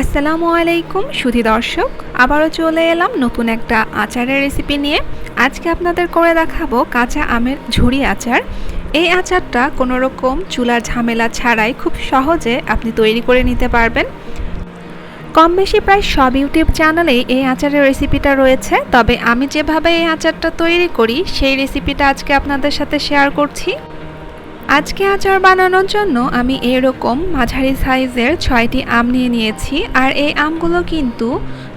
আসসালামু আলাইকুম সুধী দর্শক, আবারও চলে এলাম নতুন একটা আচারের রেসিপি নিয়ে। আজকে আপনাদের করে দেখাবো কাঁচা আমের ঝুরি আচার। এই আচারটা কোনো রকম চুলার ঝামেলা ছাড়াই খুব সহজে আপনি তৈরি করে নিতে পারবেন। কম বেশি প্রায় সব ইউটিউব চ্যানেলেই এই আচারের রেসিপিটা রয়েছে, তবে আমি যেভাবে এই আচারটা তৈরি করি সেই রেসিপিটা আজকে আপনাদের সাথে শেয়ার করছি। আজকে আচার বানানোর জন্য আমি এরকম মাঝারি সাইজের 6টি আম নিয়ে নিয়েছি, আর এই আমগুলো কিন্তু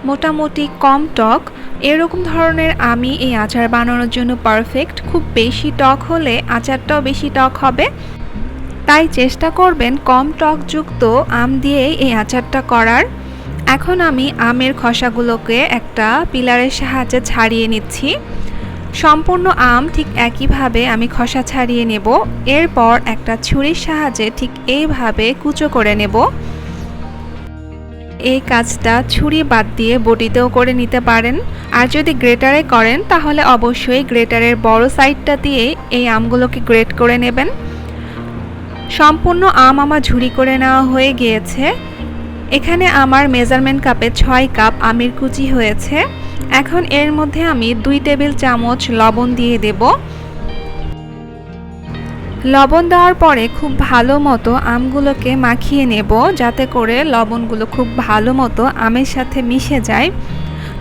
মোটামুটি কম টক। এরকম ধরনের আমই এই আচার বানানোর জন্য পারফেক্ট। খুব বেশি টক হলে আচারটাও বেশি টক হবে, তাই চেষ্টা করবেন কম টকযুক্ত আম দিয়েই এই আচারটা করার। এখন আমি আমের খোসাগুলোকে একটা পিলারের সাহায্যে ছাড়িয়ে নিচ্ছি। সম্পূর্ণ আম ঠিক একইভাবে আমি খোসা ছাড়িয়ে নেব। এরপর একটা ছুরির সাহায্যে ঠিক এইভাবে কুচো করে নেব। এই কাজটা ছুরি বাদ দিয়ে বটিতেও করে নিতে পারেন, আর যদি গ্রেটারে করেন তাহলে অবশ্যই গ্রেটারের বড় সাইডটা দিয়ে এই আমগুলোকে গ্রেট করে নেবেন। সম্পূর্ণ আম আমার ঝুরি করে নেওয়া হয়ে গিয়েছে। এখানে আমার মেজারমেন্ট কাপে 6 কাপ আমের কুচি হয়েছে। এখন এর মধ্যে আমি 2 টেবিল চামচ লবণ দিয়ে দেব। লবণ দেওয়ার পরে খুব ভালো মতো আমগুলোকে মাখিয়ে নেব, যাতে করে লবণগুলো খুব ভালো মতো আমের সাথে মিশে যায়।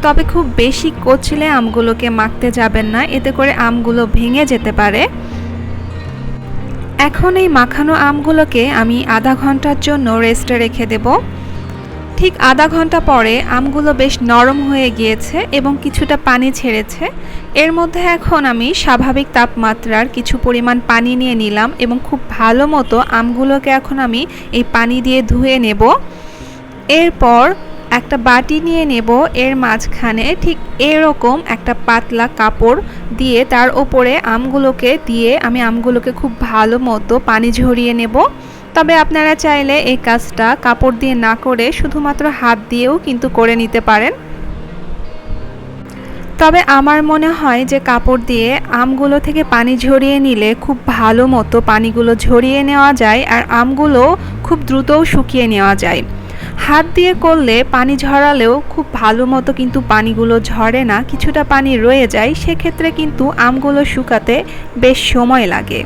তবে খুব বেশি কচলে আমগুলোকে মাখতে যাবেন না, এতে করে আমগুলো ভেঙে যেতে পারে। এখন এই মাখানো আমগুলোকে আমি আধা ঘন্টার জন্য রেস্টে রেখে দেব। ঠিক আধা ঘন্টা পরে আমগুলো বেশ নরম হয়ে গিয়েছে এবং কিছুটা পানি ছেড়েছে। এর মধ্যে এখন আমি স্বাভাবিক তাপমাত্রার কিছু পরিমাণ পানি নিয়ে নিলাম এবং খুব ভালো মতো আমগুলোকে এখন আমি এই পানি দিয়ে ধুয়ে নেব। এরপর একটা বাটি নিয়ে নেব, এর মাঝখানে ঠিক এরকম একটা পাতলা কাপড় দিয়ে তার ওপরে আমগুলোকে দিয়ে আমি আমগুলোকে খুব ভালো মতো পানি ঝরিয়ে নেব। তবে আপনারা চাইলে এই কাজটা কাপড় দিয়ে না করে শুধুমাত্র হাত দিয়েও কিন্তু করে নিতে পারেন। তবে আমার মনে হয় যে কাপড় দিয়ে আমগুলো থেকে পানি ঝরিয়ে নিলে খুব ভালো মতো পানিগুলো ঝরিয়ে নেওয়া যায়, আর আমগুলো খুব দ্রুতও শুকিয়ে নেওয়া যায়। হাত দিয়ে করলে পানি ঝরালেও খুব ভালো মতো কিন্তু পানিগুলো ঝরে না, কিছুটা পানি রয়ে যায়। সেক্ষেত্রে কিন্তু আমগুলো শুকাতে বেশ সময় লাগে।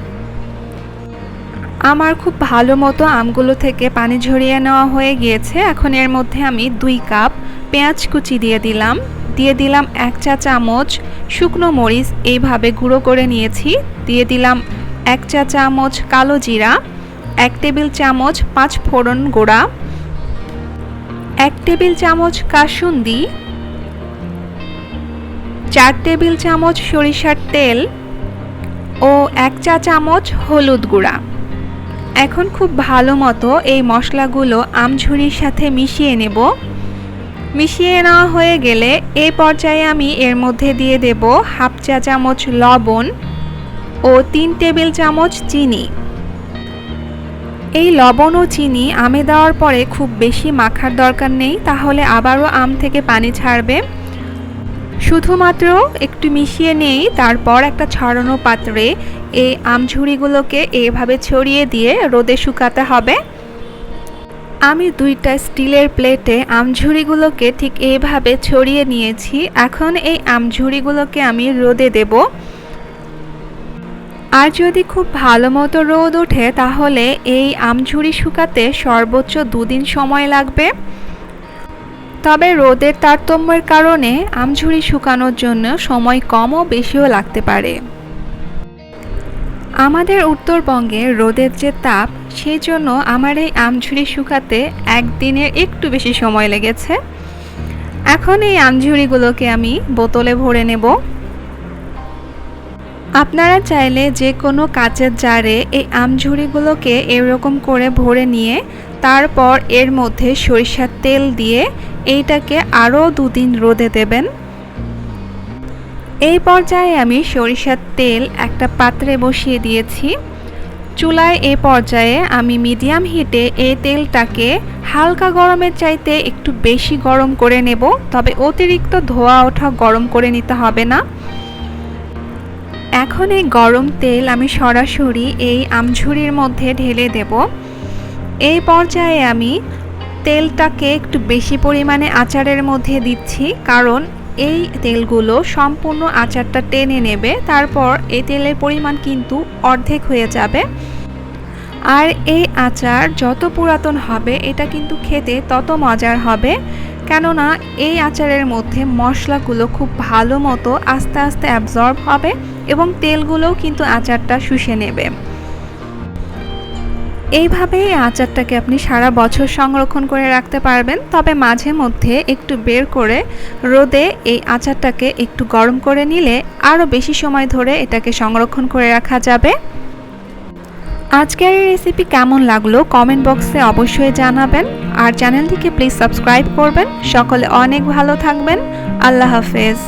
আমার খুব ভালো মতো আমগুলো থেকে পানি ঝরিয়ে নেওয়া হয়ে গিয়েছে। এখন এর মধ্যে আমি 2 কাপ পেঁয়াজ কুচি দিয়ে দিলাম 1 চা চামচ শুকনো মরিচ এইভাবে গুঁড়ো করে নিয়েছি। দিয়ে দিলাম 1 চা চামচ কালো জিরা, 1 টেবিল চামচ 5 ফোড়ন গুঁড়া, 1 টেবিল চামচ কাসুন্দি, 4 টেবিল চামচ সরিষার তেল ও 1 চা চামচ হলুদ গুঁড়া। এখন খুব ভালো মতো এই মশলাগুলো আমঝুরির সাথে মিশিয়ে নেব। মিশিয়ে নেওয়া হয়ে গেলে এই পর্যায়ে আমি এর মধ্যে দিয়ে দেব 1/2 চা চামচ লবণ ও 3 টেবিল চামচ চিনি। এই লবণ ও চিনি আমে দেওয়ার পরে খুব বেশি মাখার দরকার নেই, তাহলে আবারও আম থেকে পানি ছাড়বে। শুধুমাত্র একটু মিশিয়ে নেই, তারপর একটা ছড়ানো পাত্রে এই আমঝুরিগুলোকে এইভাবে ছড়িয়ে দিয়ে রোদে শুকাতে হবে। আমি 2টা স্টিলের প্লেটে আমঝুরিগুলোকে ঠিক এইভাবে ছড়িয়ে নিয়েছি। এখন এই আমঝুরিগুলোকে আমি রোদে দেব। আর যদি খুব ভালো মতো রোদ ওঠে তাহলে এই আমঝুরি শুকাতে সর্বোচ্চ 2 দিন সময় লাগবে। তবে রোদের তারতম্যের কারণে আমঝুরি শুকানোর জন্য সময় কম ও বেশিও লাগতে পারে। আমাদের উত্তরবঙ্গে রোদের যে তাপ, সেই জন্য আমার এই আমঝুরি শুকাতে 1 দিনের একটু বেশি সময় লেগেছে। এখন এই আমঝুরিগুলোকে আমি বোতলে ভরে নেব। আপনারা চাইলে যে কোনো কাচের জারে এই আমঝুরিগুলোকে এরকম করে ভরে নিয়ে তারপর এর মধ্যে সরিষার তেল দিয়ে এইটাকে আরও 2 দিন রোদে দেবেন। এই পর্যায়ে আমি সরিষার তেল একটা পাত্রে বসিয়ে দিয়েছি। চুলায় এই পর্যায়ে আমি মিডিয়াম হিটে এই তেলটাকে হালকা গরমের চাইতে একটু বেশি গরম করে নেব, তবে অতিরিক্ত ধোয়া ওঠা গরম করে নিতে হবে না। এখন এই গরম তেল আমি সরাসরি এই আমঝুরির মধ্যে ঢেলে দেব। এই পর্যায়ে আমি তেলটাকে একটু বেশি পরিমাণে আচারের মধ্যে দিচ্ছি, কারণ এই তেলগুলো সম্পূর্ণ আচারটা টেনে নেবে। তারপর এই তেলের পরিমাণ কিন্তু অর্ধেক হয়ে যাবে। আর এই আচার যত পুরাতন হবে এটা কিন্তু খেতে তত মজার হবে, কেননা এই আচারের মধ্যে মশলাগুলো খুব ভালো মতো আস্তে আস্তে অ্যাবজর্ব হবে এবং তেলগুলোও কিন্তু আচারটা শুষে নেবে। এইভাবে এই আচারটাকে আপনি সারা বছর সংরক্ষণ করে রাখতে পারবেন। তবে মাঝে মধ্যে একটু বের করে রোদে এই আচারটাকে একটু গরম করে নিলে আরও বেশি সময় ধরে এটাকে সংরক্ষণ করে রাখা যাবে। আজকের এই রেসিপি কেমন লাগলো কমেন্ট বক্সে অবশ্যই জানাবেন, আর চ্যানেলটিকে প্লিজ সাবস্ক্রাইব করবেন। সকলে অনেক ভালো থাকবেন। আল্লাহ হাফেজ।